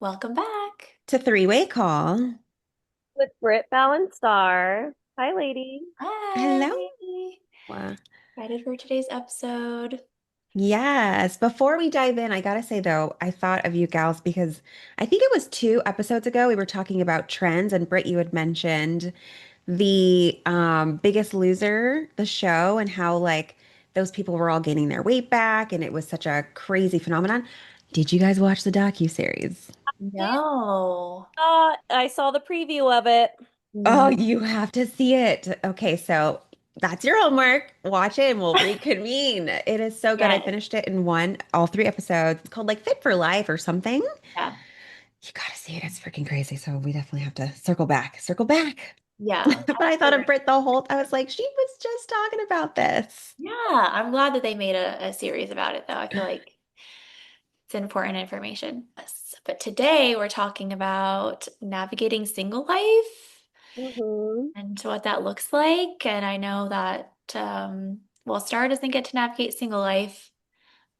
Welcome back. To three-way call. With Britt, Fallon, and Starr. Hi, lady. Hello. Hi. Excited for today's episode. Yes. Before we dive in, I gotta say though, I thought of you gals because I think it was 2 episodes ago we were talking about trends, and Britt, you had mentioned the Biggest Loser, the show, and how like those people were all gaining their weight back, and it was such a crazy phenomenon. Did you guys watch the docu-series? Did No. I saw the preview of it. Oh, No. you have to see it. Okay, so that's your homework. Watch it and we'll reconvene. It is so good. I Yes. finished it in all 3 episodes. It's called like Fit for Life or something. Yeah. You gotta see it. It's freaking crazy. So we definitely have to circle back, circle back. Yeah. But I thought of Britt the whole, I was like, she was just talking about this. Yeah. I'm glad that they made a series about it, though. I feel like it's important information. Yes. But today we're talking about navigating single life hmm and what that looks like. And I know that, well, Star doesn't get to navigate single life,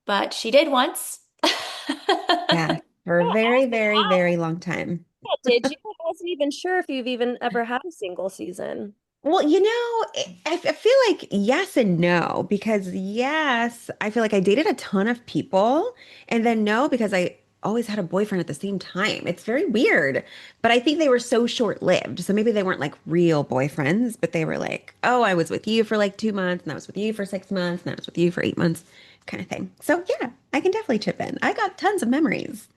but she did once. Yeah, for a Yeah, very, ask me very, how. very long time. Yeah, did you? I wasn't even sure if you've even ever had a single season. Well, I feel like yes and no, because yes, I feel like I dated a ton of people, and then no, because I always had a boyfriend at the same time. It's very weird, but I think they were so short-lived. So maybe they weren't like real boyfriends, but they were like, oh, I was with you for like 2 months, and I was with you for 6 months, and I was with you for 8 months, kind of thing. So yeah, I can definitely chip in. I got tons of memories.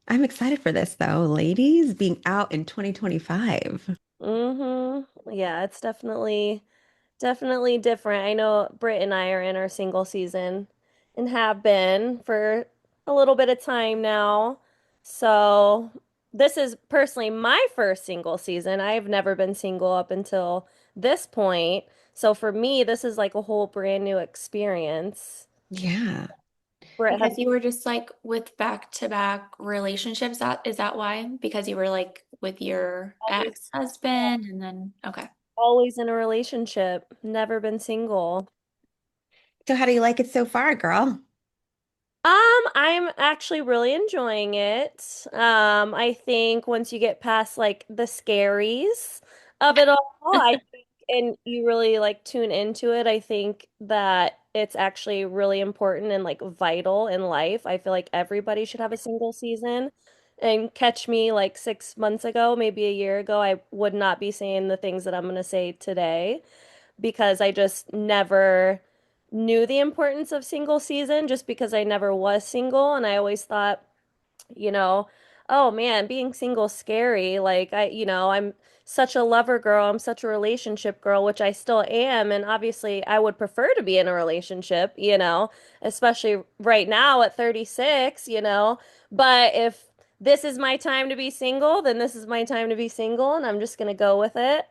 I'm excited for this though, ladies, being out in 2025. Yeah, it's definitely different. I know Britt and I are in our single season and have been for a little bit of time now. So this is personally my first single season. I've never been single up until this point. So for me, this is like a whole brand new experience. Yeah. Britt, have Because you were just like with back-to-back relationships. Is that why? Because you were like with your always ex-husband and then okay. always in a relationship, never been single. So how do you like it so far, girl? I'm actually really enjoying it. I think once you get past like the scaries of it all, I think, and you really like tune into it, I think that it's actually really important and like vital in life. I feel like everybody should have a single season. And catch me like 6 months ago, maybe a year ago, I would not be saying the things that I'm going to say today because I just never knew the importance of single season just because I never was single and I always thought, you know, oh man, being single scary. Like I'm such a lover girl, I'm such a relationship girl, which I still am, and obviously I would prefer to be in a relationship, especially right now at 36, But if this is my time to be single, then this is my time to be single, and I'm just gonna go with it.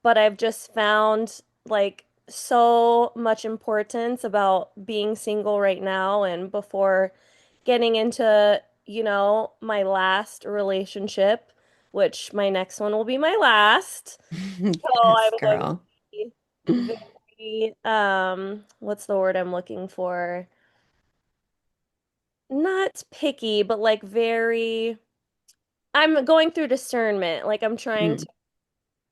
But I've just found like so much importance about being single right now and before getting into my last relationship, which my next one will be my last. So Yes, I'm going to girl. be very, what's the word I'm looking for? Not picky, but like I'm going through discernment. Like I'm trying Mm,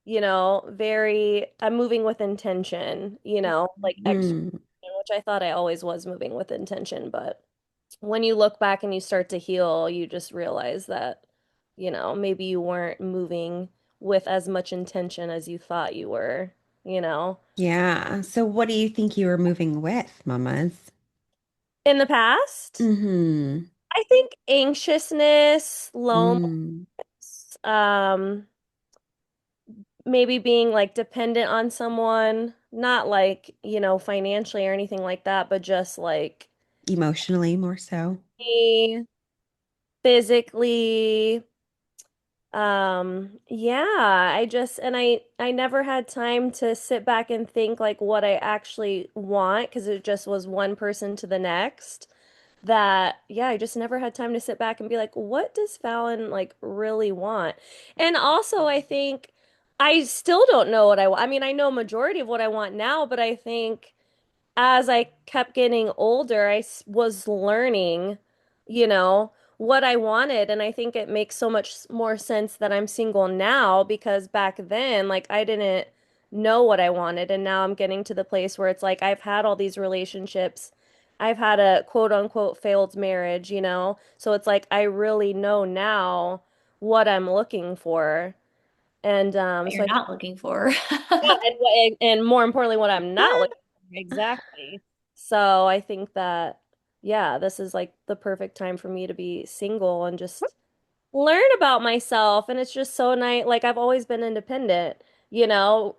to, I'm moving with intention, like extra, mm. which I thought I always was moving with intention, but when you look back and you start to heal, you just realize that, maybe you weren't moving with as much intention as you thought you were, you know. Yeah. So what do you think you were moving with, mamas? In the past, Mm-hmm. I think anxiousness, loneliness, Mm. um, maybe being like dependent on someone, not like, financially or anything like that, but just like Emotionally more so. me physically. Yeah, I never had time to sit back and think like what I actually want because it just was one person to the next. That yeah, I just never had time to sit back and be like, what does Fallon like really want? And also I think I still don't know what I want. I mean, I know majority of what I want now, but I think as I kept getting older, was learning what I wanted. And I think it makes so much more sense that I'm single now because back then, like, I didn't know what I wanted. And now I'm getting to the place where it's like I've had all these relationships. I've had a quote unquote failed marriage. So it's like I really know now what I'm looking for. And What so you're I think not looking for. yeah, and more importantly, what I'm not looking for. Exactly. So I think that, yeah, this is like the perfect time for me to be single and just learn about myself. And it's just so nice. Like I've always been independent,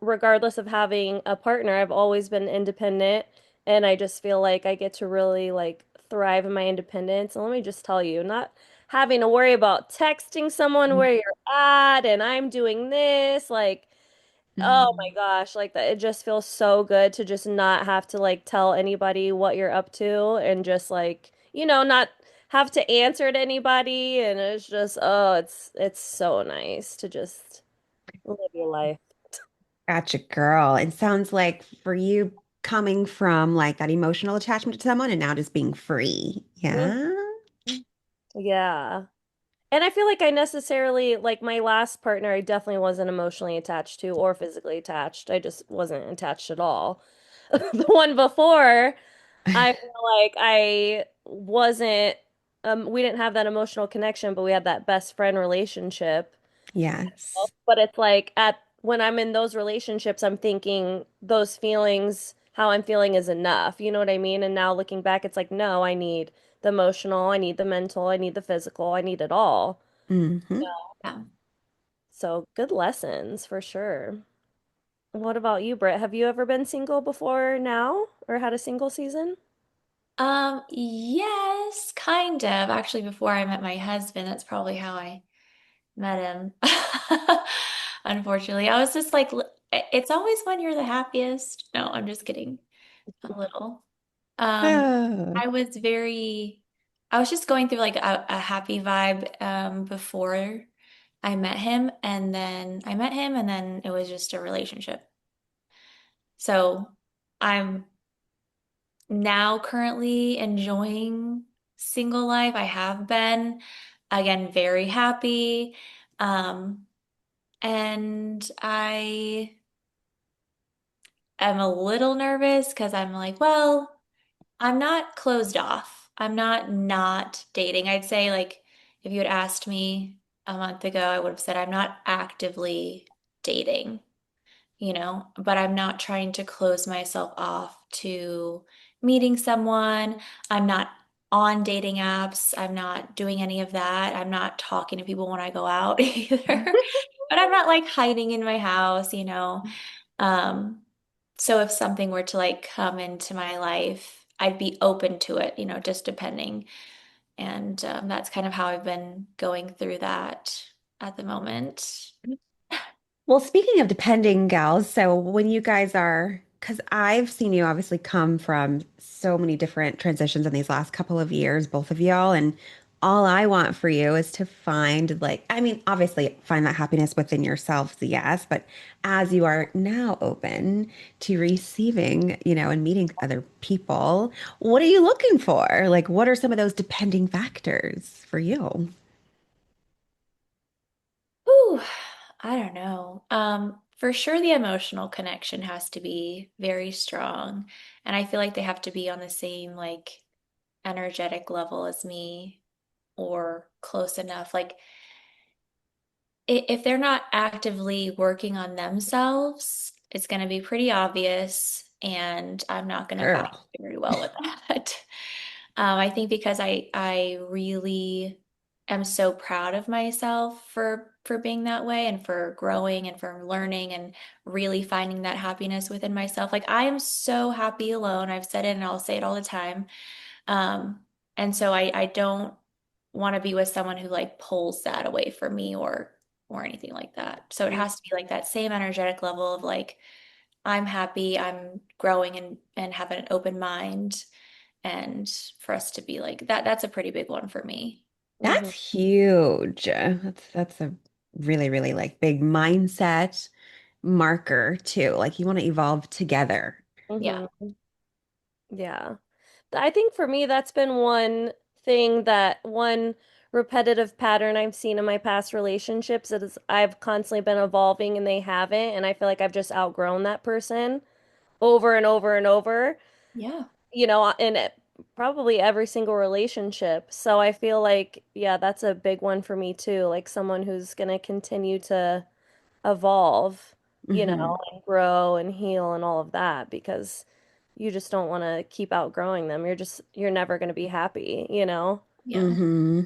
regardless of having a partner, I've always been independent. And I just feel like I get to really like thrive in my independence. And let me just tell you, not having to worry about texting someone where you're at and I'm doing this, like, oh my Mm. gosh, like that it just feels so good to just not have to like tell anybody what you're up to and just like, not have to answer to anybody and it's just it's so nice to just live your life. Gotcha, girl. It sounds like for you coming from like that emotional attachment to someone and now just being free. Mhm. Yeah. Yeah. And I feel like I necessarily like my last partner I definitely wasn't emotionally attached to or physically attached. I just wasn't attached at all. The one before I feel like I wasn't, we didn't have that emotional connection, but we had that best friend relationship. Yes. But it's like when I'm in those relationships, I'm thinking those feelings, how I'm feeling is enough. You know what I mean? And now looking back, it's like, no, I need the emotional, I need the mental, I need the physical, I need it all. Hmm. Yeah. So good lessons for sure. What about you, Britt? Have you ever been single before now or had a single season? Yes, kind of. Actually, before I met my husband, that's probably how I met him. Unfortunately, I was just like, It's always when you're the happiest." No, I'm just kidding. A little. Um, Oh, I was very, I was just going through like a happy vibe before I met him, and then I met him, and then it was just a relationship. So I'm now currently enjoying single life. I have been, again, very happy. Um, and I am a little nervous because I'm like, well, I'm not closed off. I'm not dating. I'd say like if you had asked me a month ago, I would have said I'm not actively dating, but I'm not trying to close myself off to meeting someone. I'm not on dating apps. I'm not doing any of that. I'm not talking to people when I go out either. But I'm not like hiding in my house. Um, so if something were to like come into my life, I'd be open to it, just depending. And that's kind of how I've been going through that at the moment. well, speaking of depending gals, so when you guys are, because I've seen you obviously come from so many different transitions in these last couple of years, both of y'all, and all I want for you is to find, like, I mean, obviously find that happiness within yourselves, yes, but as you are now open to receiving, and meeting other people, what are you looking for? Like, what are some of those depending factors for you? Whew, I don't know. For sure the emotional connection has to be very strong. And I feel like they have to be on the same like energetic level as me or close enough. Like if they're not actively working on themselves, it's going to be pretty obvious, and I'm not going to vibe Girl. very well with that. I think because I really am so proud of myself for being that way and for growing and for learning and really finding that happiness within myself. Like I am so happy alone. I've said it and I'll say it all the time. Um, and so I don't want to be with someone who like pulls that away from me or anything like that. So it has to be like that same energetic level of like I'm happy, I'm growing and have an open mind and for us to be like that's a pretty big one for me. That's Hmm. huge. That's a really, really like big mindset marker too. Like you want to evolve together. Yeah. Hmm. Yeah. I think for me, that's been one thing that one repetitive pattern I've seen in my past relationships is I've constantly been evolving and they haven't, and I feel like I've just outgrown that person over and over and over, Yeah. in probably every single relationship. So I feel like, yeah, that's a big one for me too, like someone who's gonna continue to evolve, Hmm. and grow and heal and all of that because you just don't want to keep outgrowing them. You're never going to be happy. Yeah. Hmm.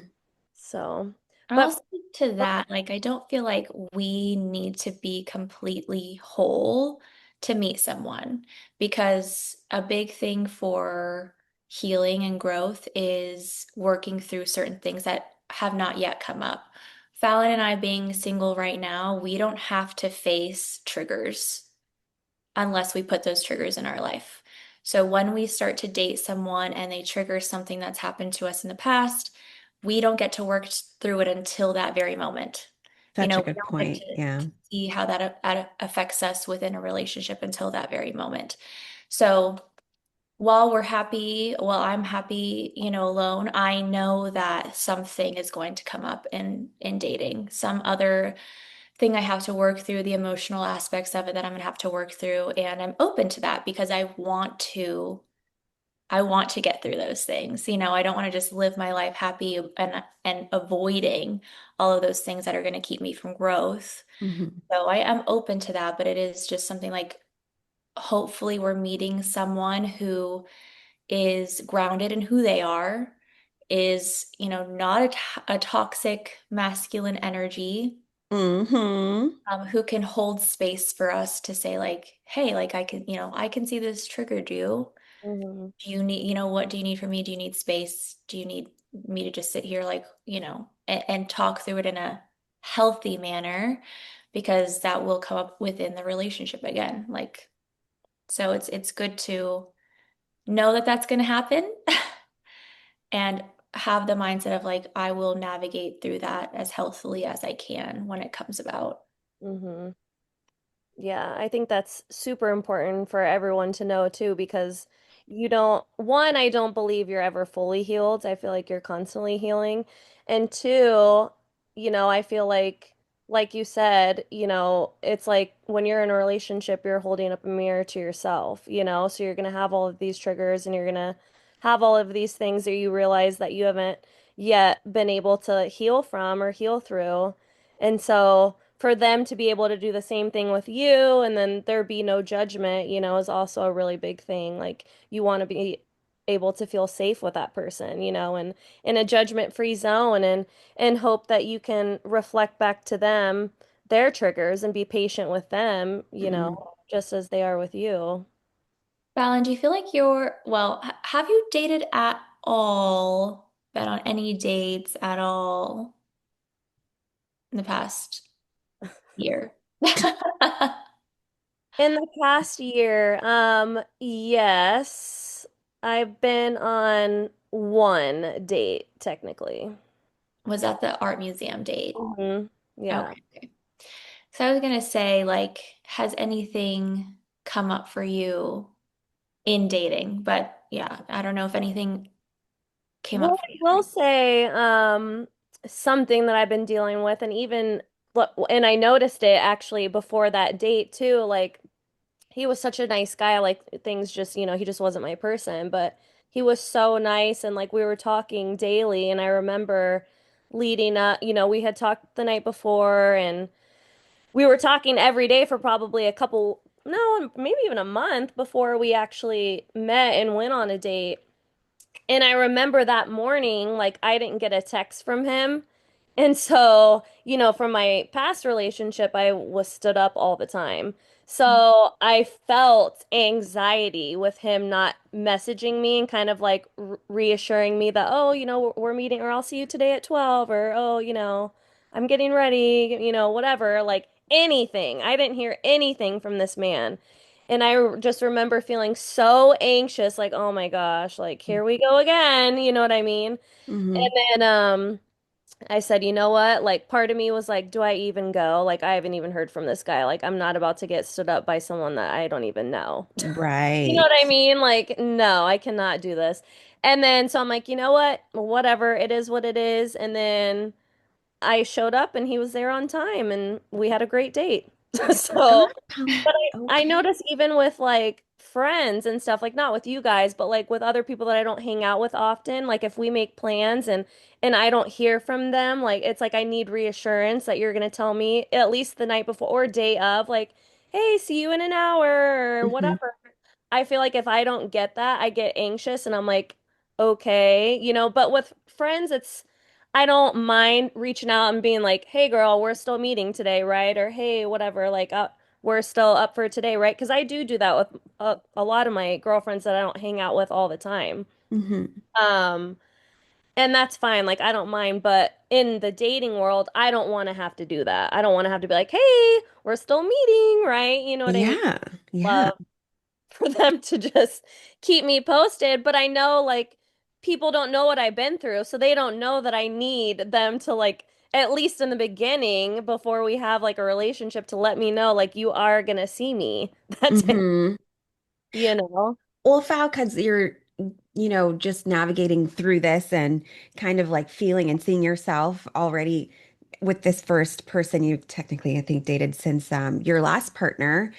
So, I'll but speak to that. Like, I don't feel like we need to be completely whole to meet someone because a big thing for healing and growth is working through certain things that have not yet come up. Fallon and I being single right now, we don't have to face triggers unless we put those triggers in our life. So when we start to date someone and they trigger something that's happened to us in the past, we don't get to work through it until that very moment. Such a We good don't get point. to Yeah. see how that affects us within a relationship until that very moment. So while I'm happy, alone, I know that something is going to come up in dating. Some other thing I have to work through, the emotional aspects of it that I'm gonna have to work through, and I'm open to that because I want to get through those things. I don't want to just live my life happy and avoiding all of those things that are going to keep me from growth. Hmm. So I am open to that, but it is just something like hopefully we're meeting someone who is grounded in who they are, is, not a toxic masculine energy, Hmm. who can hold space for us to say like, hey, like I can see this triggered you. Mhm, Do you need, what do you need from me? Do you need space? Do you need me to just sit here like, and talk through it in a healthy manner? Because that will come up within the relationship again. Like, so it's good to know that that's going to happen and have the mindset of like, I will navigate through that as healthily as I can when it comes about. mhm. Yeah, I think that's super important for everyone to know too, because I don't believe you're ever fully healed. I feel like you're constantly healing. And two, I feel like you said, it's like when you're in a relationship, you're holding up a mirror to yourself. So you're gonna have all of these triggers and you're gonna have all of these things that you realize that you haven't yet been able to heal from or heal through. And so for them to be able to do the same thing with you and then there be no judgment, is also a really big thing. Like you want to be able to feel safe with that person, and in a judgment-free zone and hope that you can reflect back to them their triggers and be patient with them, just as they are with you. Fallon, do you feel like well, have you dated at all, been on any dates at all in the past year? In the past year, yes, I've been on one date technically. Was that the art museum date? Yeah. Okay. Okay. So I was gonna say, like, has anything come up for you in dating? But yeah, I don't know if anything came Well, up for I you. will say something that I've been dealing with, and I noticed it actually before that date too. Like he was such a nice guy. Like things just, he just wasn't my person, but he was so nice, and like we were talking daily, and I remember leading up, we had talked the night before, and we were talking every day for probably no, maybe even a month before we actually met and went on a date. And I remember that morning, like I didn't get a text from him. And so, from my past relationship, I was stood up all the time. So I felt anxiety with him not messaging me and kind of like reassuring me that, oh, we're meeting or I'll see you today at 12 or, oh, I'm getting ready, whatever, like anything. I didn't hear anything from this man. And just remember feeling so anxious, like, oh my gosh, like here we go again, you know what I mean? Hmm. And then I said, you know what? Like part of me was like, do I even go? Like I haven't even heard from this guy. Like I'm not about to get stood up by someone that I don't even know. You know Right. what I mean? Like, no, I cannot do this. And then so I'm like, you know what? Whatever, it is what it is. And then I showed up and he was there on time and we had a great date. So, Good. but I Okay. notice even with like friends and stuff, like not with you guys, but like with other people that I don't hang out with often, like if we make plans and I don't hear from them, like it's like I need reassurance that you're gonna tell me at least the night before or day of, like, hey, see you in an hour or Hmm. whatever. I feel like if I don't get that, I get anxious and I'm like, okay, but with friends, I don't mind reaching out and being like, hey girl, we're still meeting today, right? Or hey, whatever, like we're still up for today, right? Because I do that with a lot of my girlfriends that I don't hang out with all the time. Hmm. Um, and that's fine. Like I don't mind, but in the dating world, I don't want to have to do that. I don't want to have to be like, hey, we're still meeting, right? You know what I mean? Yeah. Yeah. Love for them to just keep me posted, but I know like people don't know what I've been through, so they don't know that I need them to like at least in the beginning before we have like a relationship to let me know like you are gonna see me. That's it, Hmm. you know. Well, Fal, because you're, just navigating through this and kind of like feeling and seeing yourself already with this first person you technically, I think, dated since your last partner.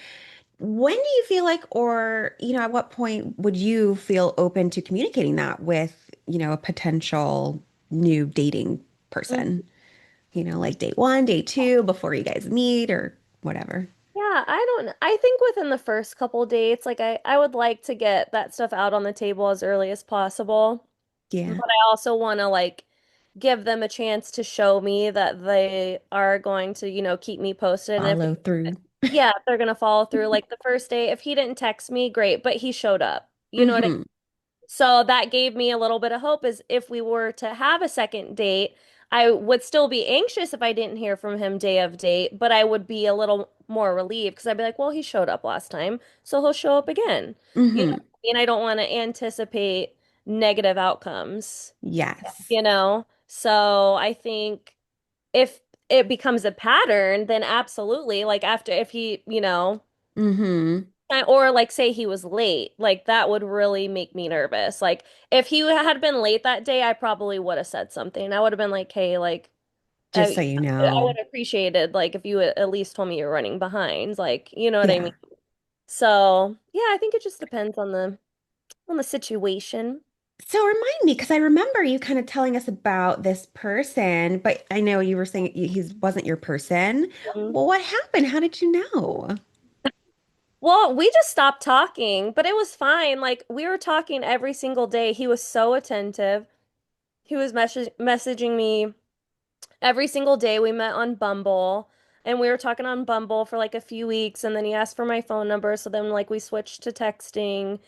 When do you feel like, or, at what point would you feel open to communicating that with, a potential new dating person? Like date one, date two, before you guys meet or whatever. Yeah, I don't I think within the first couple dates, like I would like to get that stuff out on the table as early as possible. But Yeah. I also want to like give them a chance to show me that they are going to, keep me posted. And if Follow through. yeah, if they're gonna follow through. Like the first day, if he didn't text me, great, but he showed up. You know what I Hmm. so that gave me a little bit of hope is if we were to have a second date, I would still be anxious if I didn't hear from him day of date, but I would be a little more relieved because I'd be like, well, he showed up last time, so he'll show up again. You know Hmm. what I mean? I don't want to anticipate negative outcomes, Yes. you know? So I think if it becomes a pattern, then absolutely, like after if he, Hmm. or like say he was late, like that would really make me nervous. Like if he had been late that day, I probably would have said something. I would have been like, "Hey, like Just so you I know. would have appreciated like if you at least told me you're running behind, like, you know what I Yeah. mean?" So, yeah, I think it just depends on the situation. So remind me, because I remember you kind of telling us about this person, but I know you were saying he wasn't your person. Mhm. Well, what happened? How did you know? Well, we just stopped talking, but it was fine. Like we were talking every single day. He was so attentive. He was messaging me every single day. We met on Bumble and we were talking on Bumble for like a few weeks and then he asked for my phone number. So then like we switched to texting.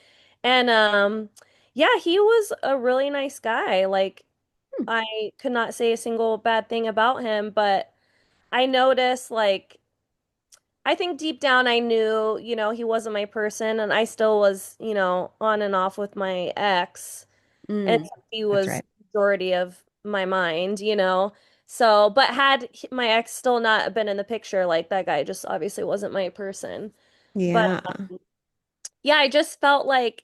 And yeah, he was a really nice guy. Like Hmm. I could not say a single bad thing about him, but I noticed like I think deep down I knew, he wasn't my person and I still was, on and off with my ex. And Mm, so he that's was right. majority of my mind. So, but had my ex still not been in the picture, like that guy just obviously wasn't my person. But Yeah. yeah, I just felt like,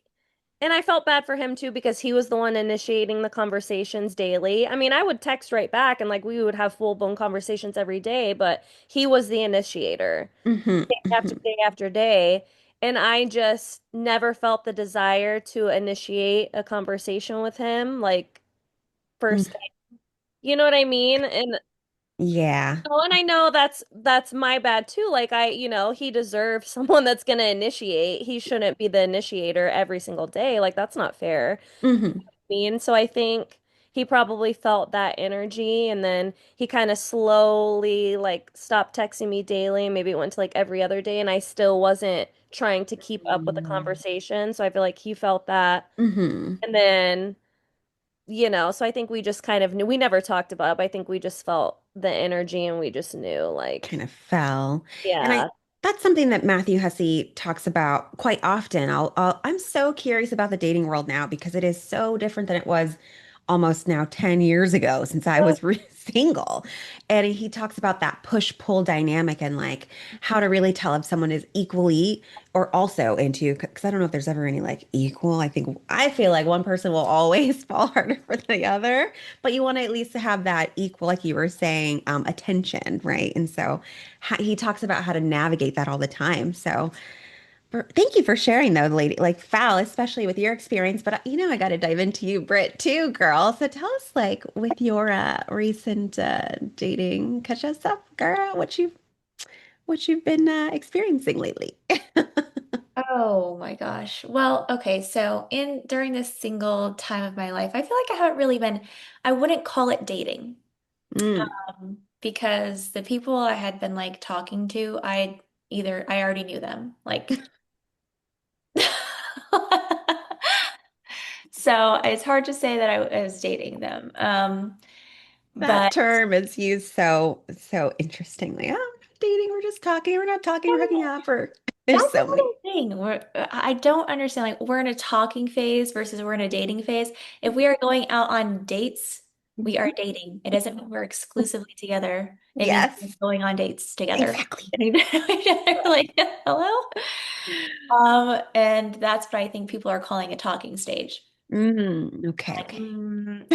and I felt bad for him too because he was the one initiating the conversations daily. I mean, I would text right back and like we would have full-blown conversations every day, but he was the initiator Hmm. day after Hmm. day after day. And I just never felt the desire to initiate a conversation with him, like first. You know what I mean? And Yeah. oh, and I know that's my bad too. Like he deserves someone that's gonna initiate. He shouldn't be the initiator every single day. Like that's not fair. Hmm. So I think he probably felt that energy and then he kind of slowly like stopped texting me daily. Maybe it went to like every other day and I still wasn't trying to keep up with the conversation. So I feel like he felt that. Hmm. And then so I think we just kind of knew, we never talked about it, but I think we just felt the energy and we just knew Kind like, of fell. And yeah. that's something that Matthew Hussey talks about quite often. I'm so curious about the dating world now because it is so different than it was almost now 10 years ago since I was single. And he talks about that push-pull dynamic and like how to really tell if someone is equally or also into you. Because I don't know if there's ever any like equal. I feel like one person will always fall harder for the other, but you want to at least have that equal, like you were saying, attention, right? And so he talks about how to navigate that all the time. So thank you for sharing though, lady, like Foul, especially with your experience. But I got to dive into you, Britt, too, girl. So tell us, like, with your recent dating, catch us up, girl. What you've been experiencing lately? Oh my gosh. Well, okay, so in during this single time of my life, I feel like I haven't really been, I wouldn't call it dating. Mm, Because the people I had been like talking to, I already knew them. Like so it's hard to say that I was dating them. that But term is used so interestingly. Oh, we're not dating, we're just talking. We're not talking, we're hooking up. Or there's that's so another many. thing. I don't understand. Like, we're in a talking phase versus we're in a dating phase. If we are going out on dates, we are dating. It doesn't mean we're exclusively together. It means we're Yes, going on dates together. exactly. And we're like, hello? And that's what I think people are calling a talking stage. Okay, Like, okay.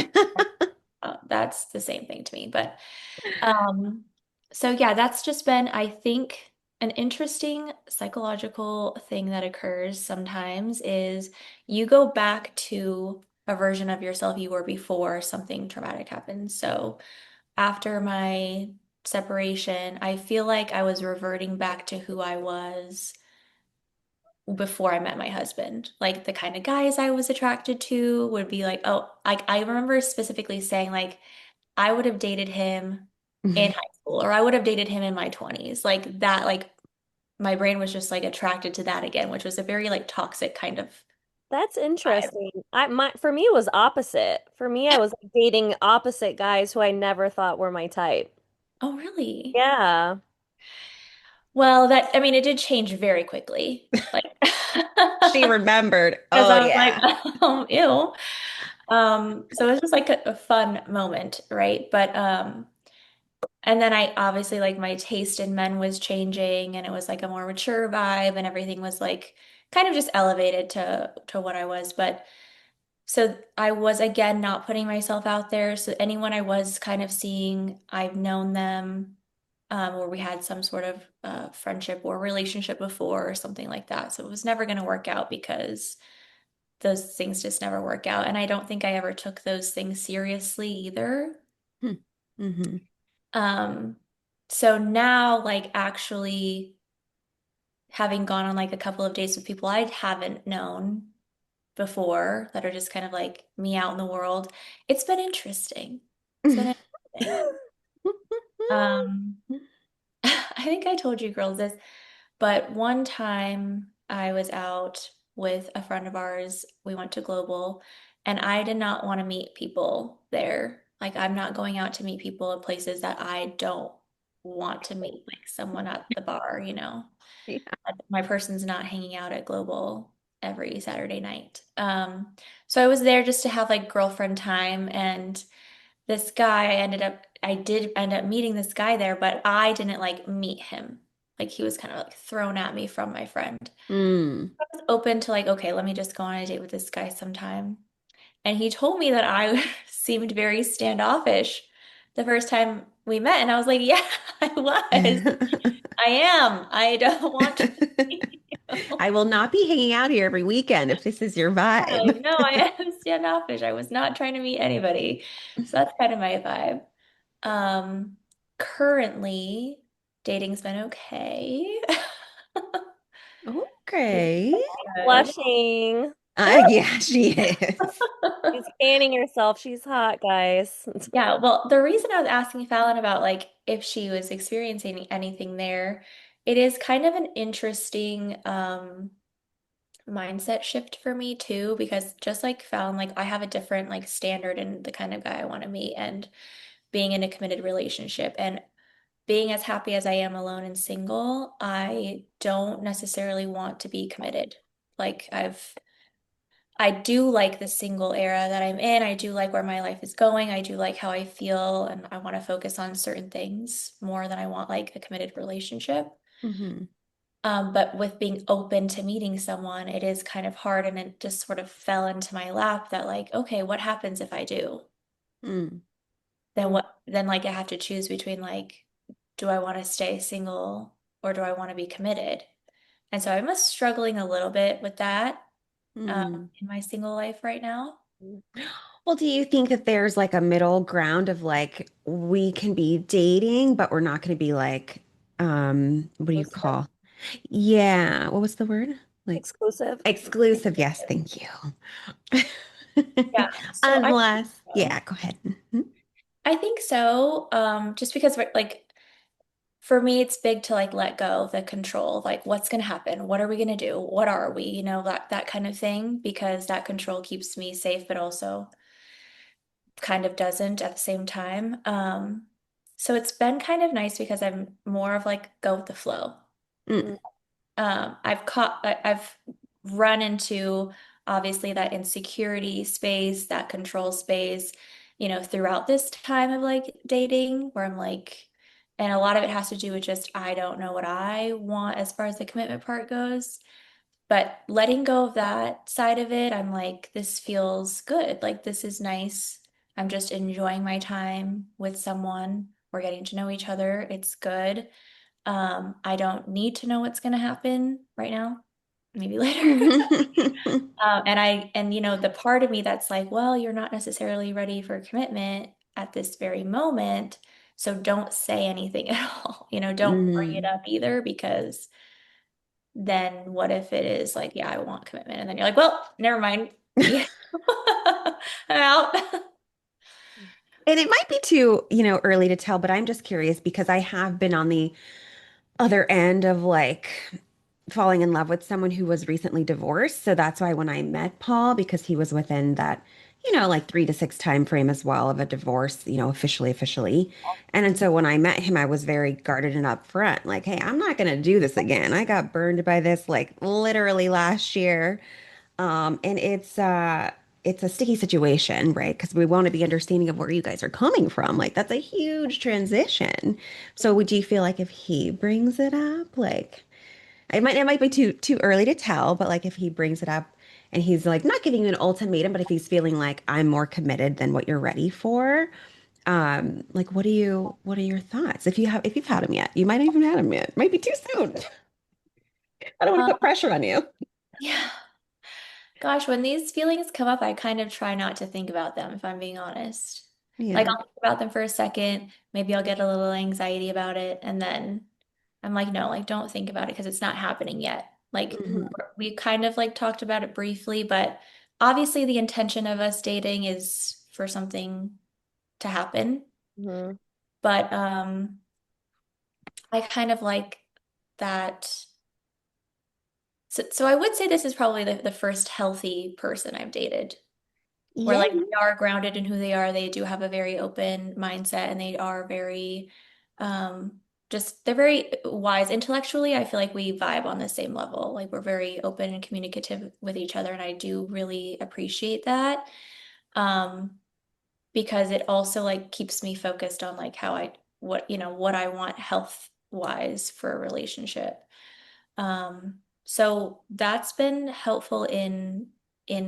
that's the same thing to me. But um, so yeah, that's just been, I think, an interesting psychological thing that occurs sometimes is you go back to a version of yourself you were before something traumatic happened. So after my separation, I feel like I was reverting back to who I was before I met my husband. Like the kind of guys I was attracted to would be like, oh, like I remember specifically saying like I would have dated him in high school or I would have dated him in my 20s. Like that, like my brain was just like attracted to that again, which was a very like toxic kind of That's vibe. interesting. For me it was opposite. For me, I was like, dating opposite guys who I never thought were my type. Oh, really? Yeah. Well, that, I mean, it did change very quickly. Like, She remembered. because Oh I was like, yeah. ew. So it was just like a fun moment, right? But and then I obviously like my taste in men was changing and it was like a more mature vibe and everything was like kind of just elevated to what I was. But so I was again not putting myself out there. So anyone I was kind of seeing, I've known them, or we had some sort of friendship or relationship before or something like that. So it was never going to work out because those things just never work out. And I don't think I ever took those things seriously either. Hmm. Mm-hmm. Um, so now, like, actually having gone on like a couple of dates with people I haven't known before that are just kind of like me out in the world, it's been interesting. It's been interesting. Um, I think I told you girls this, but one time I was out with a friend of ours. We went to Global, and I did not want to meet people there. Like, I'm not going out to meet people in places that I don't want to meet, like someone at the bar, you know. Yeah. My person's not hanging out at Global every Saturday night. So I was there just to have like girlfriend time, and this guy I did end up meeting this guy there, but I didn't like meet him. Like he was kind of like thrown at me from my friend. Mm. I was open to like, okay, let me just go on a date with this guy sometime. And he told me that I seemed very standoffish the first time we met. And I was like, yeah, I was. I am. I don't want to meet you. I will not be hanging out here every weekend if this is your vibe. No, I am standoffish. I was not trying to meet anybody. So that's kind of my vibe. Um, Currently, dating's been okay. It's Okay. good. Blushing. Yeah, she is. She's fanning herself. She's hot, guys. Yeah, well, the reason I was asking Fallon about like if she was experiencing anything there, it is kind of an interesting mindset shift for me too, because just like Fallon, like I have a different like standard in the kind of guy I want to meet and being in a committed relationship. And being as happy as I am alone and single, I don't necessarily want to be committed. Like I do like the single era that I'm in. I do like where my life is going. I do like how I feel, and I want to focus on certain things more than I want like a committed relationship. Hmm. But with being open to meeting someone, it is kind of hard, and it just sort of fell into my lap that like, okay, what happens if I do? Mm. Then what? Then like I have to choose between like, do I want to stay single or do I want to be committed? And so I'm just struggling a little bit with that Mm. in my single life right now. Well, do you think that there's like a middle ground of like we can be dating, but we're not going to be like, what do you Exclusive. call? Yeah, what was the word? Like Exclusive. exclusive. Yes, thank you. Yeah. So I think Unless, so. yeah, go ahead. Mhm. I think so. Just because like for me, it's big to like let go of the control, like what's going to happen? What are we going to do? What are we? That kind of thing, because that control keeps me safe, but also kind of doesn't at the same time. So it's been kind of nice because I'm more of like go with the flow. Mm, I've run into obviously that insecurity space, that control space, throughout this time of like dating where I'm like, and a lot of it has to do with just I don't know what I want as far as the commitment part goes. But letting go of that side of it, I'm like, this feels good. Like, this is nice. I'm just enjoying my time with someone. We're getting to know each other. It's good. I don't need to know what's going to happen right now, maybe later. mm. The part of me that's like, well, you're not necessarily ready for commitment at this very moment. So don't say anything at all. Don't bring it Mm. up either because then what if it is like, yeah, I want commitment. And then you're like, well, never mind. Yeah. I'm out. And it might be too, early to tell, but I'm just curious because I have been on the other end of like falling in love with someone who was recently divorced. So that's why when I met Paul, because he was within that, like 3 to 6 time frame as well of a divorce, officially. And so when I met him, I was very guarded and upfront, like, hey, I'm not gonna do this again. I got burned by this like literally last year. And it's a sticky situation, right? Because we want to be understanding of where you guys are coming from. Like that's a huge transition. So would you feel like if he brings it up, like it might be too early to tell, but like if he brings it up and he's like not giving you an ultimatum, but if he's feeling like I'm more committed than what you're ready for, like what are your thoughts? If you've had him yet, you might not even had him yet. Might be too soon. I don't want to Um, put pressure on you. yeah. Gosh, when these feelings come up, I kind of try not to think about them, if I'm being honest. Like Yeah. I'll think about them for a second, maybe I'll get a little anxiety about it, and then I'm like, no, like don't think about it because it's not happening yet. Like Hmm. we kind of like talked about it briefly, but obviously the intention of us dating is for something to happen. Mhm. But I kind of like that. So I would say this is probably the first healthy person I've dated, where Yeah. like they are grounded in who they are. They do have a very open mindset and they are very they're very wise intellectually. I feel like we vibe on the same level. Like we're very open and communicative with each other, and I do really appreciate that. Um, because it also like keeps me focused on like what I want health wise for a relationship. So that's been helpful in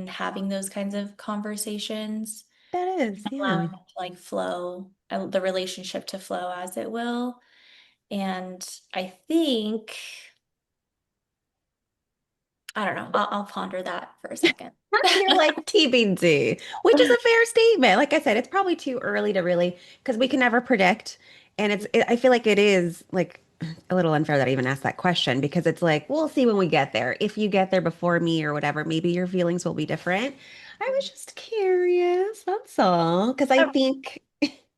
having those kinds of conversations, That is, allowing yeah. it to like flow, the relationship to flow as it will. And I think, I don't know, I'll ponder that for a second. You're like TBD, which is a fair statement. Like I said, it's probably too early to really, because we can never predict. And I feel like it is like a little unfair that I even asked that question because it's like, we'll see when we get there. If you get there before me or whatever, maybe your feelings will be different. I was just curious, that's all. Because I I, think,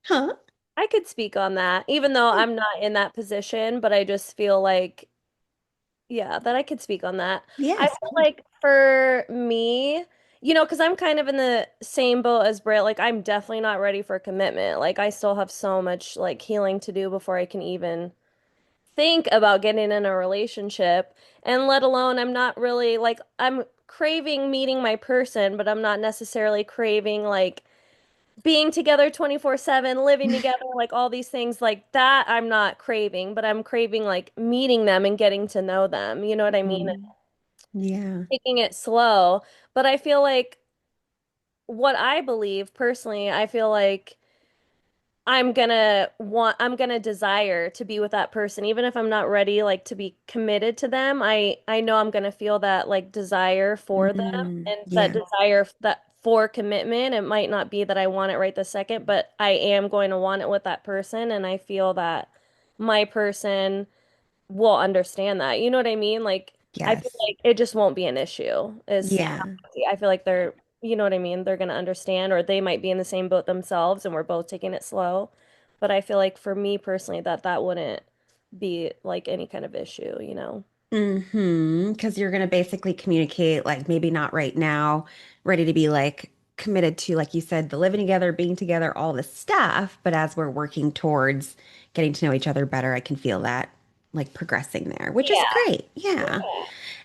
huh? I could speak on that, even though I'm not in that position, but I just feel like, yeah, that I could speak on that. I Yes, feel please. like for me, because I'm kind of in the same boat as Britt, like I'm definitely not ready for commitment. Like I still have so much like healing to do before I can even think about getting in a relationship. And let alone I'm not really like I'm craving meeting my person, but I'm not necessarily craving like being together 24/7, living together, like all these things like that. I'm not craving, but I'm craving like meeting them and getting to know them. You know what I mean? Mm. Yeah. Taking it slow. But I feel like what I believe personally, I feel like I'm gonna desire to be with that person even if I'm not ready like to be committed to them. I know I'm gonna feel that like desire for them Mm. and that Yeah. desire that for commitment. It might not be that I want it right this second, but I am going to want it with that person, and I feel that my person will understand that. You know what I mean? Like I feel Yes. like it just won't be an issue. Yeah. I feel like they're, you know what I mean? They're gonna understand, or they might be in the same boat themselves, and we're both taking it slow. But I feel like for me personally, that wouldn't be like any kind of issue, you know? Mm-hmm. Because you're going to basically communicate, like maybe not right now, ready to be like committed to, like you said, the living together, being together, all this stuff. But as we're working towards getting to know each other better, I can feel that like progressing there, which is Yeah. great. Yeah. Yeah.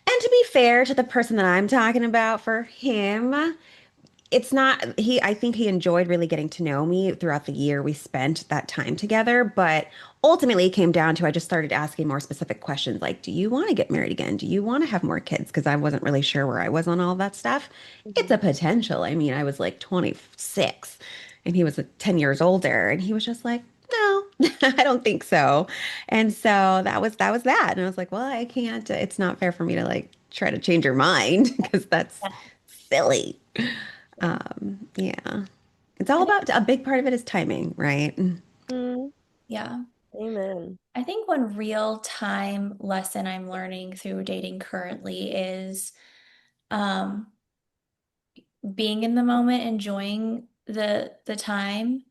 And to be fair to the person that I'm talking about, for him, it's not he I think he enjoyed really getting to know me throughout the year we spent that time together, but ultimately it came down to I just started asking more specific questions like, do you want to get married again? Do you want to have more kids? Because I wasn't really sure where I was on all of that stuff. It's Mhm. a potential. I mean, I was like 26 and he was 10 years older, and he was just like, no, I don't think so. And so that was that. And I was like, well, I can't, it's not fair for me to like try to change your mind because that's Yeah. silly. Yeah. Yeah. It's all I think, about a big part of it is timing, right? Mm, yeah. amen. I think one real time lesson I'm learning through dating currently is um, being in the moment, enjoying the time.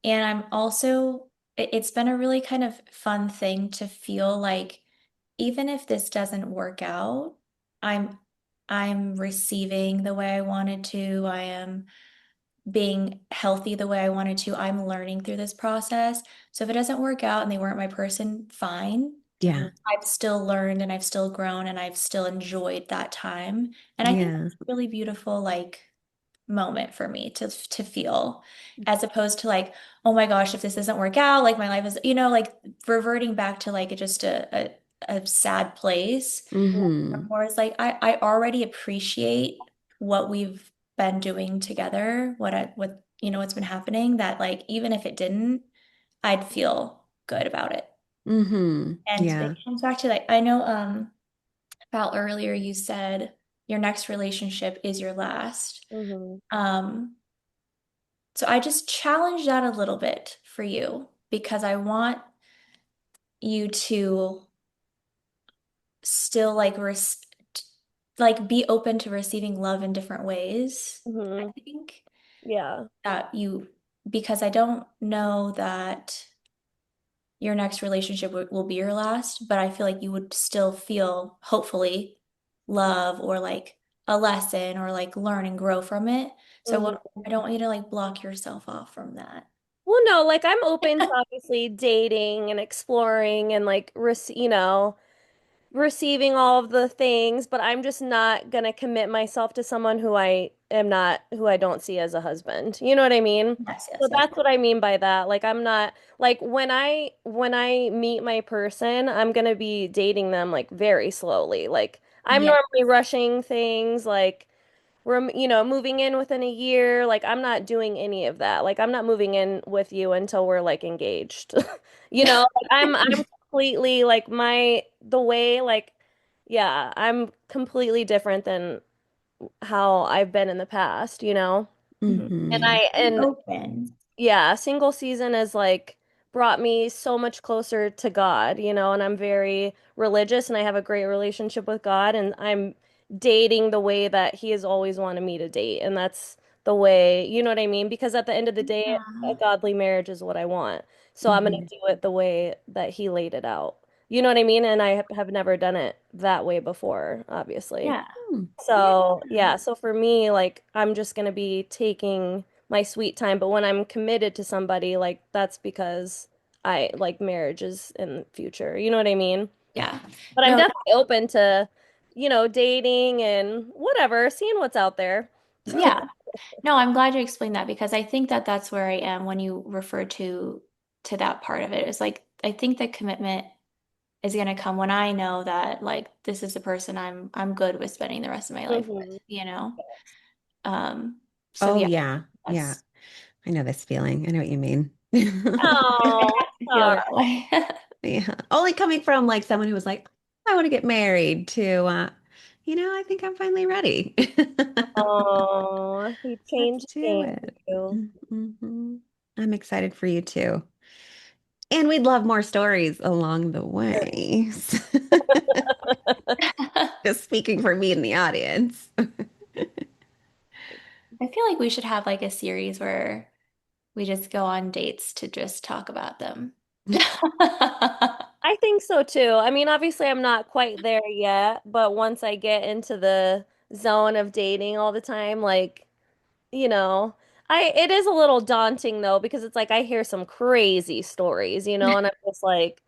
And I'm also, it's been a really kind of fun thing to feel like even if this doesn't work out, I'm I'm receiving the way I wanted to. I am being healthy the way I wanted to. I'm learning through this process. So if it doesn't work out and they weren't my person, fine. Yeah. I've still learned and I've still grown and I've still enjoyed that time. And I think Yeah. that's a really beautiful, like, moment for me to feel, as opposed to like, oh my gosh, if this doesn't work out, like my life is, like reverting back to like just a sad place. Mm-hmm. Or it's like I already appreciate what we've been doing together, what's been happening, that like even if it didn't, I'd feel good about it. Mm-hmm. And it Yeah. comes back to like, I know about earlier you said your next relationship is your last. Hmm. Um, so I just challenge that a little bit for you because I want you to still like be open to receiving love in different ways. I Hmm. think Yeah. that because I don't know that your next relationship will be your last, but I feel like you would still feel, hopefully, love or like a lesson or like learn and grow from it. So Hmm. I don't want you to like block yourself off from that. Well, no, like I'm open to obviously dating and exploring and like, receiving all of the things, but I'm just not gonna commit myself to someone who I don't see as a husband. You know what I mean? Yes, So yes, yes. that's what I mean by that. Like I'm not like when I meet my person, I'm gonna be dating them like very slowly. Like I'm Yeah. normally rushing things like we're moving in within a year. Like I'm not doing any of that. Like I'm not moving in with you until we're like engaged. Like I'm completely like the way like yeah, I'm completely different than how I've been in the past. Mhm. And Mm-hmm. I Be and open. yeah, single season has like brought me so much closer to God, and I'm very religious and I have a great relationship with God, and I'm dating the way that He has always wanted me to date. And that's the way, you know what I mean? Because at the end of the day, a Yeah. godly marriage is what I want. So I'm gonna Mm-hmm. do it the way that He laid it out. You know what I mean? And I have never done it that way before, obviously. Yeah. Yeah. So, yeah, so for me, like, I'm just going to be taking my sweet time. But when I'm committed to somebody, like, that's because I like marriage is in the future. You know what I mean? Yeah. But I'm No, definitely open to, dating and whatever, seeing what's out there. Yeah. No, I'm glad you explained that because I think that that's where I am when you refer to that part of it. It's like I think the commitment is going to come when I know that like this is the person I'm good with spending the rest of my life with, Mhm. you know? So Oh yeah, yeah. Yeah. that's I know this feeling. I know what you mean. Oh, I feel sorry. that way. Yeah. Only coming from like someone who was like, I want to get married to I think I'm finally ready. Oh, he Let's changed do things it. for you. Mhm. I'm excited for you too. And we'd love more stories along the way. Just speaking for me in the audience. I feel like we should have like a series where we just go on dates to just talk about them. I think so too. I mean, obviously, I'm not quite there yet, but once I get into the zone of dating all the time, like, you know, it is a little daunting though, because it's like I hear some crazy stories, and I'm just like,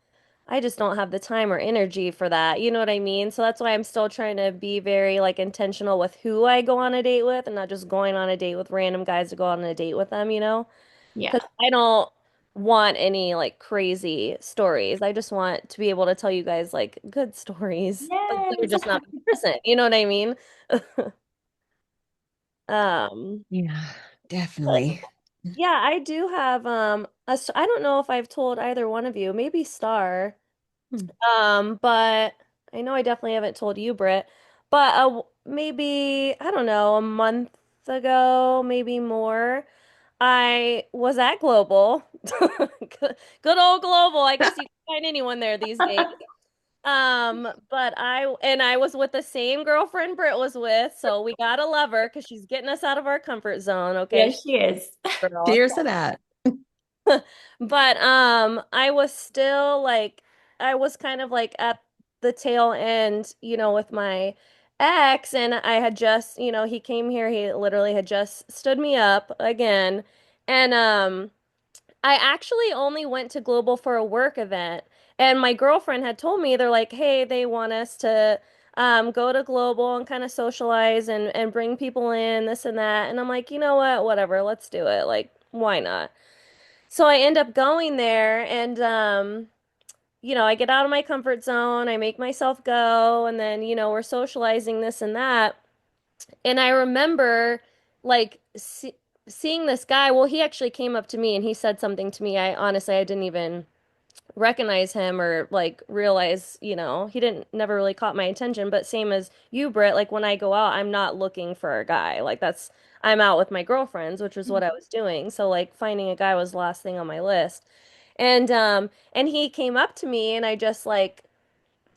I just don't have the time or energy for that. You know what I mean? So that's why I'm still trying to be very like intentional with who I go on a date with and not just going on a date with random guys to go on a date with them. Because Yeah. I don't want any like crazy stories. I just want to be able to tell you guys like good stories, but you're Yes. just not the person. You know what I mean? Um, Yeah, but definitely. yeah, I do have I don't know if I've told either one of you, maybe Star. Hmm. But I know I definitely haven't told you, Britt. But maybe I don't know, a month ago, maybe more. I was at Global. Good old Global. I guess you can find anyone there these days. But I was with the same girlfriend Britt was with, so we gotta love her because she's getting us out of our comfort zone. Okay, Yes, she is. girl. Cheers to that. But I was still like I was kind of like at the tail end, with my ex, and I had just, he came here, he literally had just stood me up again. And I actually only went to Global for a work event. And my girlfriend had told me they're like, "Hey, they want us to go to Global and kind of socialize and bring people in, this and that." And I'm like, "You know what? Whatever, let's do it. Like, why not?" So I end up going there and I get out of my comfort zone, I make myself go, and then, we're socializing this and that. And I remember like seeing this guy, well, he actually came up to me and he said something to me. I didn't even recognize him or like realize, he didn't never really caught my attention, but same as you, Britt, like when I go out, I'm not looking for a guy. Like I'm out with my girlfriends, which was what I was doing. So like finding a guy was the last thing on my list. And he came up to me and I just like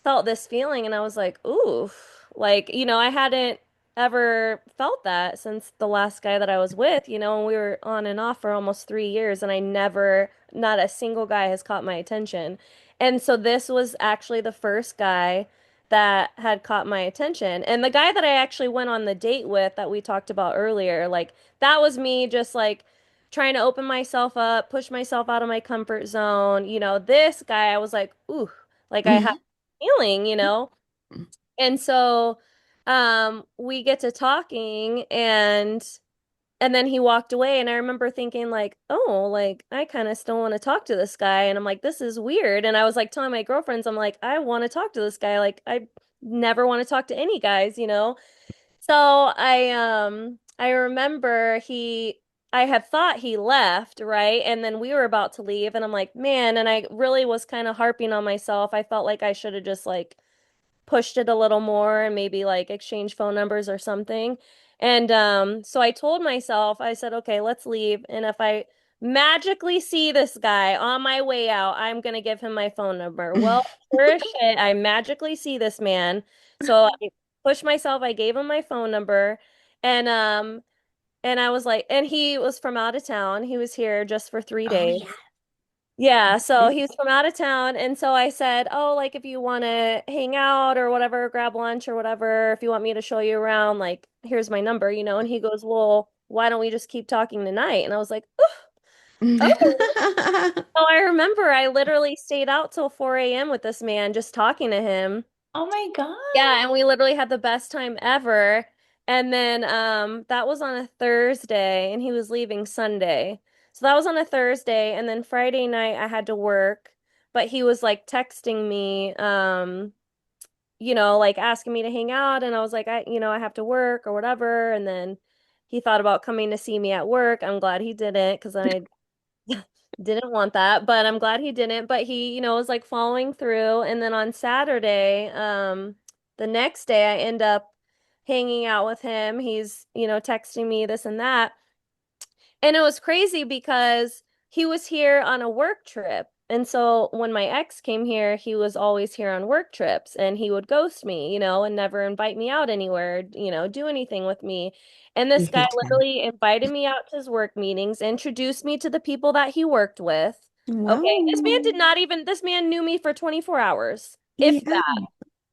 felt this feeling and I was like, ooh, like, I hadn't ever felt that since the last guy that I was with, and we were on and off for almost 3 years and not a single guy has caught my attention. And so this was actually the first guy that had caught my attention. And the guy that I actually went on the date with that we talked about earlier, like that was me just like trying to open myself up, push myself out of my comfort zone. This guy, I was like, ooh, like I have feeling. And so we get to talking and then he walked away and I remember thinking like, "Oh, like I kind of still want to talk to this guy." And I'm like, "This is weird." And I was like telling my girlfriends, I'm like, "I want to talk to this guy. Like I never want to talk to any guys." So I remember I had thought he left, right? And then we were about to leave and I'm like, "Man," and I really was kind of harping on myself. I felt like I should have just like pushed it a little more and maybe like exchange phone numbers or something. And so I told myself, I said, "Okay, let's leave. And if I magically see this guy on my way out, I'm gonna give him my phone number." Well, sure as shit, I magically see this man. So I pushed myself, I gave him my phone number, and I was like, and he was from out of town. He was here just for three Oh days. yeah. Yeah, so he was from out of town, and so I said, "Oh, like if you want to hang out or whatever, grab lunch or whatever, if you want me to show you around, like here's my number." And he goes, "Well, why don't we just keep talking tonight?" And I was like, "Oh." So I remember I literally stayed out till 4 a.m. with this man, just talking to him. Oh my God. Yeah, and we literally had the best time ever. And then that was on a Thursday and he was leaving Sunday. So that was on a Thursday and then Friday night I had to work, but he was like texting me like asking me to hang out and I was like I have to work or whatever and then he thought about coming to see me at work. I'm glad he didn't because I didn't want that, but I'm glad he didn't. But he was like following through. And then on Saturday, the next day, I end up hanging out with him. He's texting me this and that. And it was crazy because he was here on a work trip. And so when my ex came here, he was always here on work trips and he would ghost me and never invite me out anywhere do anything with me. And I this guy hate him. literally invited me out to his work meetings, introduced me to the people that he worked with. Okay, Whoa. this man knew me for 24 hours, if Yeah.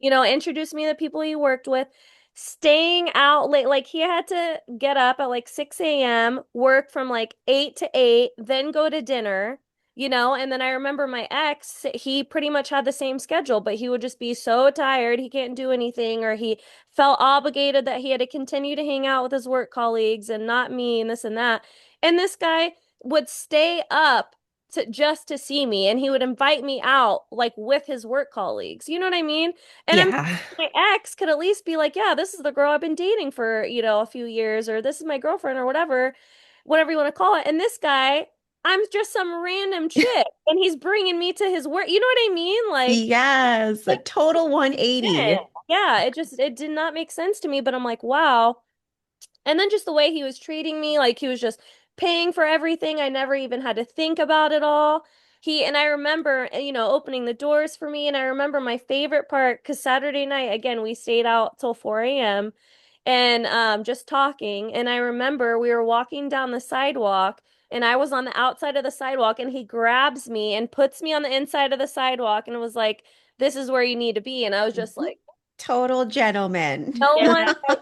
introduced me to the people he worked with, staying out late. Like he had to get up at like 6 a.m., work from like 8 to 8, then go to dinner. And then I remember my ex, he pretty much had the same schedule, but he would just be so tired, he can't do anything, or he felt obligated that he had to continue to hang out with his work colleagues and not me and this and that. And this guy would stay up just to see me and he would invite me out like with his work colleagues. You know what I mean? And I'm Yeah. my ex could at least be like, yeah, this is the girl I've been dating for a few years, or this is my girlfriend, or whatever you want to call it. And this guy, I'm just some random chick, and he's bringing me to his work. You know what I mean? Yes. A Like, total yeah, 180. yeah. It did not make sense to me. But I'm like, wow. And then just the way he was treating me, like he was just paying for everything. I never even had to think about it all. And I remember opening the doors for me. And I remember my favorite part, because Saturday night, again, we stayed out till 4 a.m. and just talking. And I remember we were walking down the sidewalk and I was on the outside of the sidewalk and he grabs me and puts me on the inside of the sidewalk and was like, this is where you need to be. And I was just like, Total gentleman. no one Yeah. has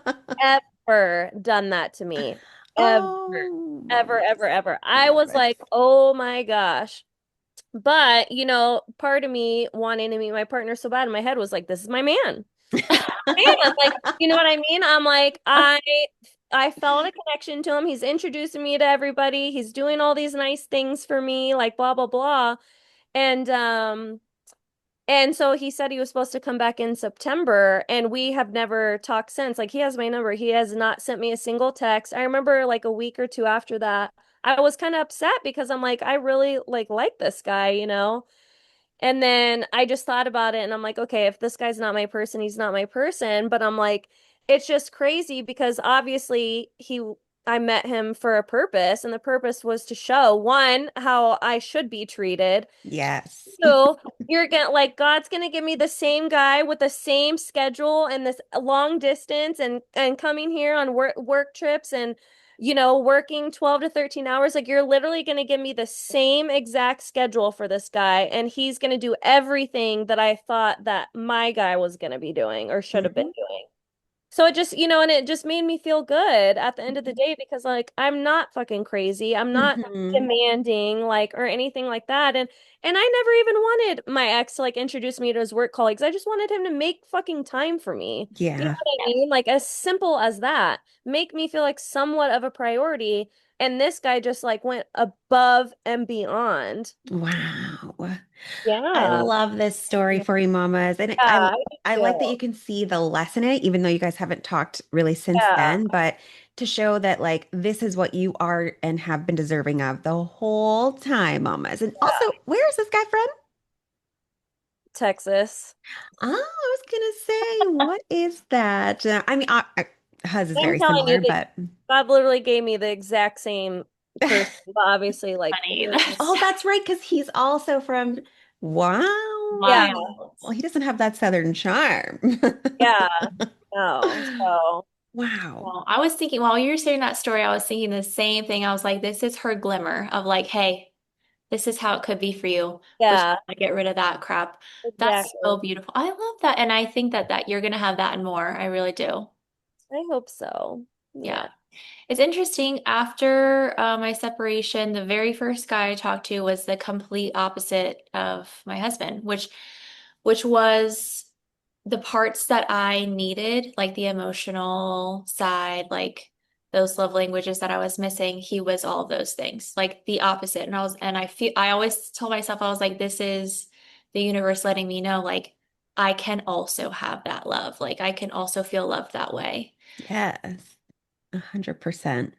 ever done that to me. Ever, Oh, ever, ever, mamas. ever. I was Mamas. like, oh my gosh. But part of me wanting to meet my partner so bad in my head was like, this is my man. Man, like, you know what I mean? I'm like, I felt a connection to him. He's introducing me to everybody. He's doing all these nice things for me, like blah blah blah. And so he said he was supposed to come back in September, and we have never talked since. Like he has my number. He has not sent me a single text. I remember like a week or two after that, I was kind of upset because I'm like, I really like this guy. And then I just thought about it and I'm like, okay, if this guy's not my person, he's not my person. But I'm like, it's just crazy because obviously I met him for a purpose, and the purpose was to show one, how I should be treated. Yes. So you're gonna like God's gonna give me the same guy with the same schedule and this long distance and coming here on work trips and working 12 to 13 hours. Like you're literally gonna give me the same exact schedule for this guy, and he's gonna do everything that I thought that my guy was gonna be doing or should have been Mhm. doing. So it just and it just made me feel good at the end of the day because like I'm not fucking crazy. I'm not Mhm. demanding like or anything like that. And I never even wanted my ex to like introduce me to his work colleagues. I just wanted him to make fucking time for me. You know Yeah. what I mean? Like as simple as that. Make me feel like somewhat of a priority. And this guy just like went above and beyond. Wow. I Yeah. love this story Yeah, for you, mamas. And I I do like that too. you can see the lesson in it, even though you guys haven't talked really since Yeah. then, but to show that like this is what you are and have been deserving of the whole time, mamas. And also, Yeah. where is this guy from? Texas. Oh, I was gonna say, what is that? I mean, hers is I'm very telling you similar, that but God literally gave me the exact same person, but obviously like Funny. we're That's oh, that's right, because he's also from, yeah, wow. Well, he doesn't have that Southern charm. yeah, no. So Wow. well, I was thinking while you were sharing that story, I was thinking the same thing. I was like, this is her glimmer of like, hey, this is how it could be for you, but you yeah, gotta get rid of that crap. That's so exactly. beautiful. I love that. And I think that you're gonna have that and more. I really do. I hope so. Yeah. Yeah. It's interesting. After my separation, the very first guy I talked to was the complete opposite of my husband, which was the parts that I needed, like the emotional side, like those love languages that I was missing, he was all of those things, like the opposite. And I always told myself, I was like, this is the universe letting me know, like, I can also have that love. Like, I can also feel loved that way. Yes, 100%.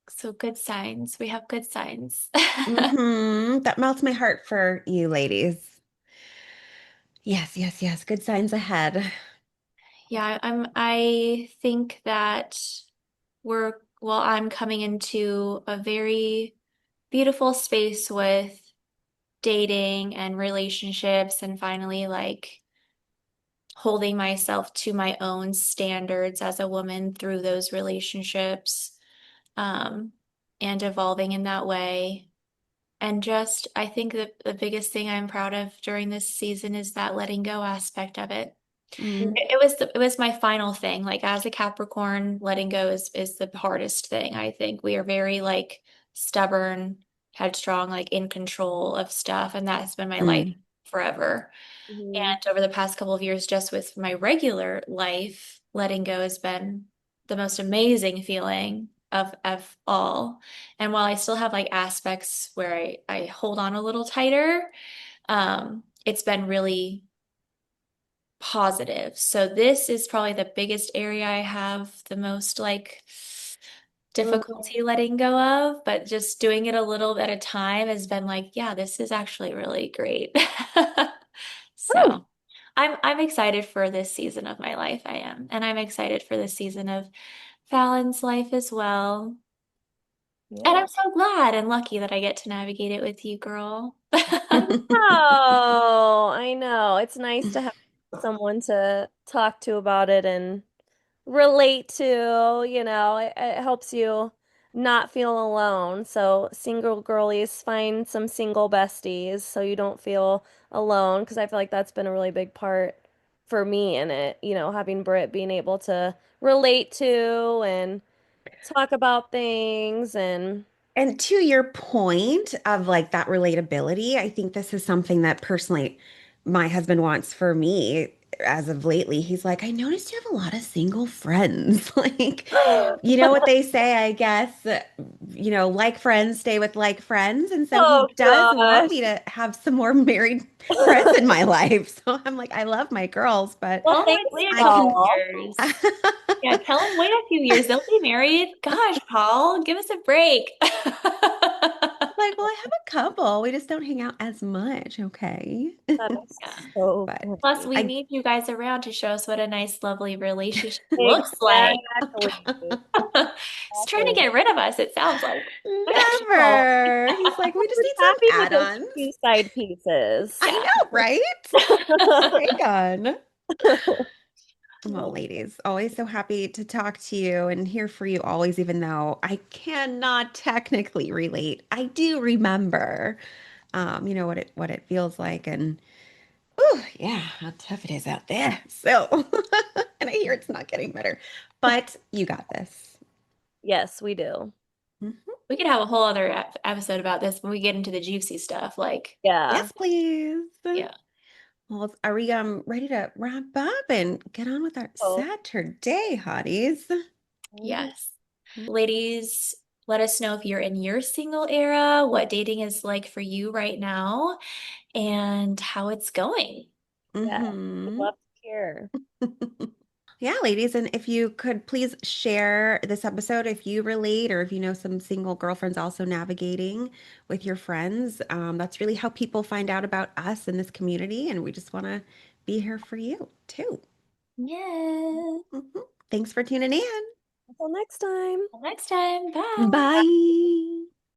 So good signs. We have good signs. That melts my heart for you ladies. Yes, yes, yes. Good signs ahead. Yeah, I think that I'm coming into a very beautiful space with dating and relationships and finally like holding myself to my own standards as a woman through those relationships, um, and evolving in that way. And just, I think that the biggest thing I'm proud of during this season is that letting go aspect of it. Mm, It was my final thing. Like as a Capricorn, letting go is the hardest thing, I think. We are very like stubborn, headstrong, like in control of stuff, and that has been my life mm, forever. Hmm. And over the past couple of years, just with my regular life, letting go has been the most amazing feeling of all. And while I still have like aspects where I hold on a little tighter, it's been really positive. So this is probably the biggest area I have the most like difficulty letting go of, but just doing it a little at a time has been like, yeah, this is actually really great. Oh, So I'm excited for this season of my life. I am. And I'm excited for this season of Fallon's life as well. And I'm yeah. so glad and lucky that I get to navigate it with you, girl. Oh, I know. It's nice to have someone to talk to about it and relate to, it helps you not feel alone. So, single girlies, find some single besties so you don't feel alone. Because I feel like that's been a really big part for me in it, having Britt being able to relate to and talk about things and And to your point of like that relatability, I think this is something that personally my husband wants for me as of lately. He's like, I noticed you have a lot of single friends. Like, you know what they say, I guess, like friends stay with like friends. And so he oh does want gosh. me to have some more married friends in my life. So I'm like, I love my girls, but Well, Tell them thanks, wait a I couple can. Paul. years. Yeah, tell them wait a few years. They'll be married. Gosh, Paul, give us a break. Like, well, I have a couple. We just don't hang out as much, okay? That Yeah. is so But Plus, we I need you guys around to show us what a nice, lovely relationship looks like. Exactly. He's trying to Exactly. get rid of us, it sounds like. never. He's like, we just We're need some happy with those add-ons. two side pieces. I Yeah. know, right? Hang on. Well, Oh, ladies, always so happy to talk to you and hear for you always, even though I cannot technically relate. I do remember, what it feels like, and oh yeah, how tough it is out there. So, and I hear it's not getting better, but you got this. yes, we do. Mhm. We could have a whole other episode about this when we get into the juicy stuff. Like, Yeah. Yes, please. yeah. Well, are we ready to wrap up and get on with our Oh. Saturday, hotties? Mhm. Yes. Ladies, let us know if you're in your single era, what dating is like for you right now, and how it's going. Yeah. We'd Mm-hmm. love to hear. Yeah, ladies, and if you could please share this episode if you relate or if you know some single girlfriends also navigating with your friends. That's really how people find out about us in this community, and we just want to be here for you too. Yeah. Mhm. Thanks for tuning in. Until next time. Until next time. Bye. Bye.